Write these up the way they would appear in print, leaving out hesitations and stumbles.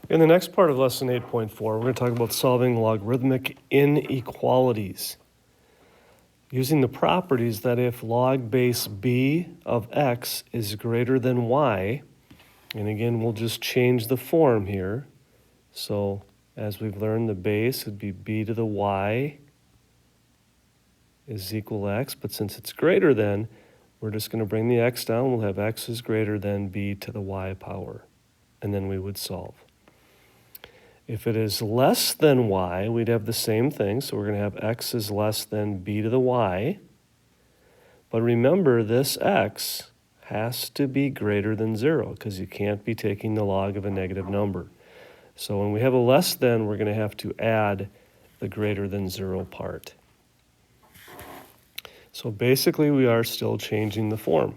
In the next part of lesson 8.4, we're going to talk about solving logarithmic inequalities using the properties that if log base b of x is greater than y, and again, we'll just change the form here. So as we've learned, the base would be b to the y is equal to x, but since it's greater than, we're just going to bring the x down. We'll have x is greater than b to the y power, and then we would solve. If it is less than y, we'd have the same thing. So we're going to have x is less than b to the y. But remember, this x has to be greater than 0 because you can't be taking the log of a negative number. So when we have a less than, we're going to have to add the greater than 0 part. So basically, we are still changing the form.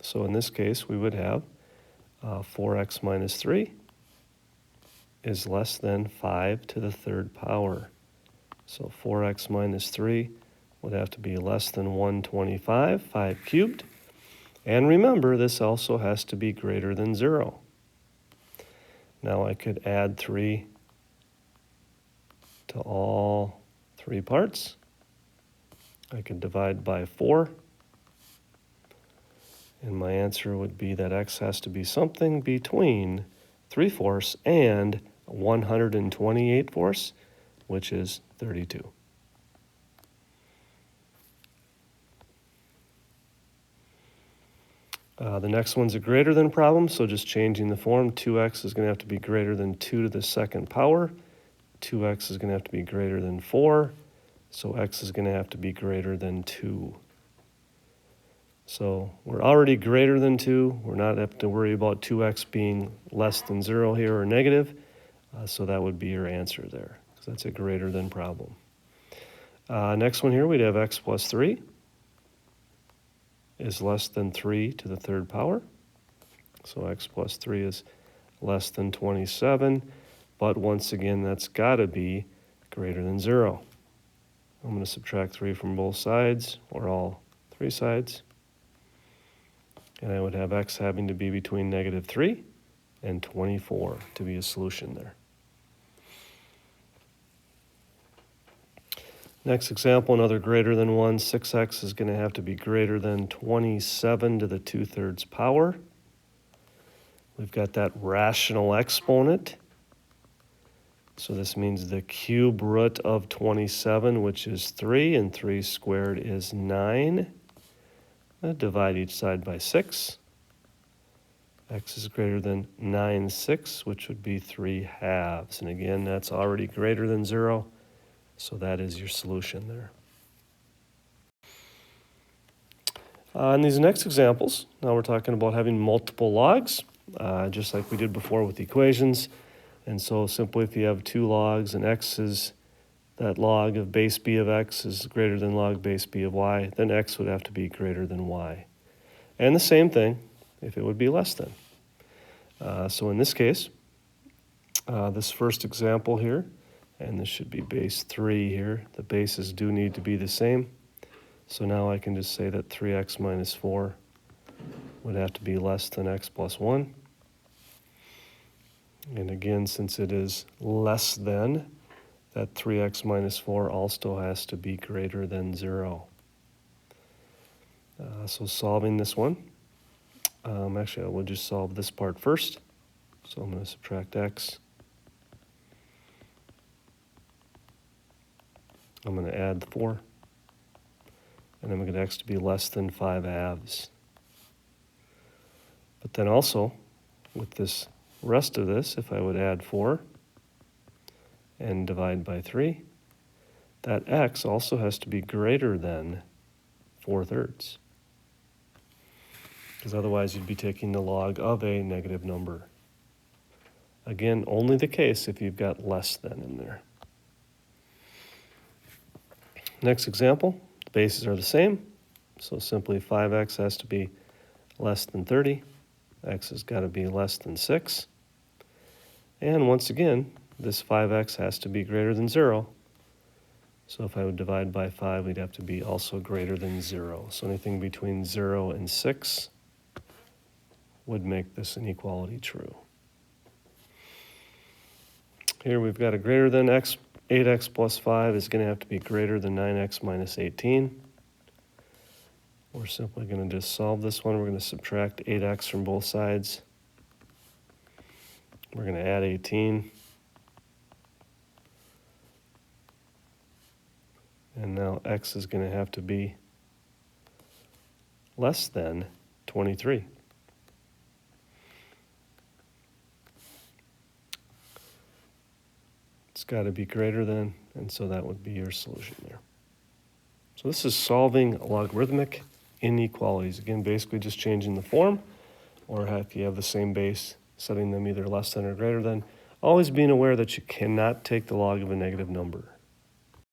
So in this case, we would have 4x minus 3 is less than 5 to the third power. So 4x minus 3 would have to be less than 125, 5 cubed. And remember, this also has to be greater than 0. Now I could add 3 to all 3 parts. I could divide by 4. And my answer would be that x has to be something between 3/4 and 128/4, which is 32. The next one's a greater than problem, so just changing the form. 2x is going to have to be greater than 2 to the second power. 2x is going to have to be greater than 4, so x is going to have to be greater than 2. So we're already greater than 2. We're not have to worry about 2x being less than 0 here or negative. So that would be your answer there, because that's a greater than problem. Next one here, we'd have x plus 3 is less than 3 to the third power. So x plus 3 is less than 27. But once again, that's got to be greater than 0. I'm going to subtract 3 from both sides, or all 3 sides. And I would have x having to be between negative 3 and 24 to be a solution there. Next example, another greater than 1. 6x is going to have to be greater than 27 to the 2/3 power. We've got that rational exponent. So this means the cube root of 27, which is 3, and 3 squared is 9. Divide each side by 6. X is greater than 9/6, which would be 3/2. And again, that's already greater than 0. So that is your solution there. In these next examples, now we're talking about having multiple logs, just like we did before with equations. And so simply if you have 2 logs and x is, that log of base b of x is greater than log base b of y, then x would have to be greater than y. And the same thing if it would be less than. So in this case, this first example here, and this should be base 3 here. The bases do need to be the same. So now I can just say that 3x minus 4 would have to be less than x plus 1. And again, since it is less than, that 3x minus 4 also has to be greater than 0. So solving this one, actually I will just solve this part first. So I'm going to subtract x. I'm going to add 4, and I'm going to get x to be less than 5/2. But then also, with this rest of this, if I would add 4 and divide by 3, that x also has to be greater than 4/3. Because otherwise you'd be taking the log of a negative number. Again, only the case if you've got less than in there. Next example, the bases are the same. So simply 5x has to be less than 30. X has got to be less than 6. And once again, this 5x has to be greater than 0. So if I would divide by 5, we'd have to be also greater than 0. So anything between 0 and 6 would make this inequality true. Here we've got a greater than x, 8x plus 5 is going to have to be greater than 9x minus 18. We're simply going to just solve this one. We're going to subtract 8x from both sides. We're going to add 18. And now x is going to have to be less than 23. It's got to be greater than, and so that would be your solution there. So this is solving logarithmic inequalities. Again, basically just changing the form, or if you have the same base, setting them either less than or greater than. Always being aware that you cannot take the log of a negative number.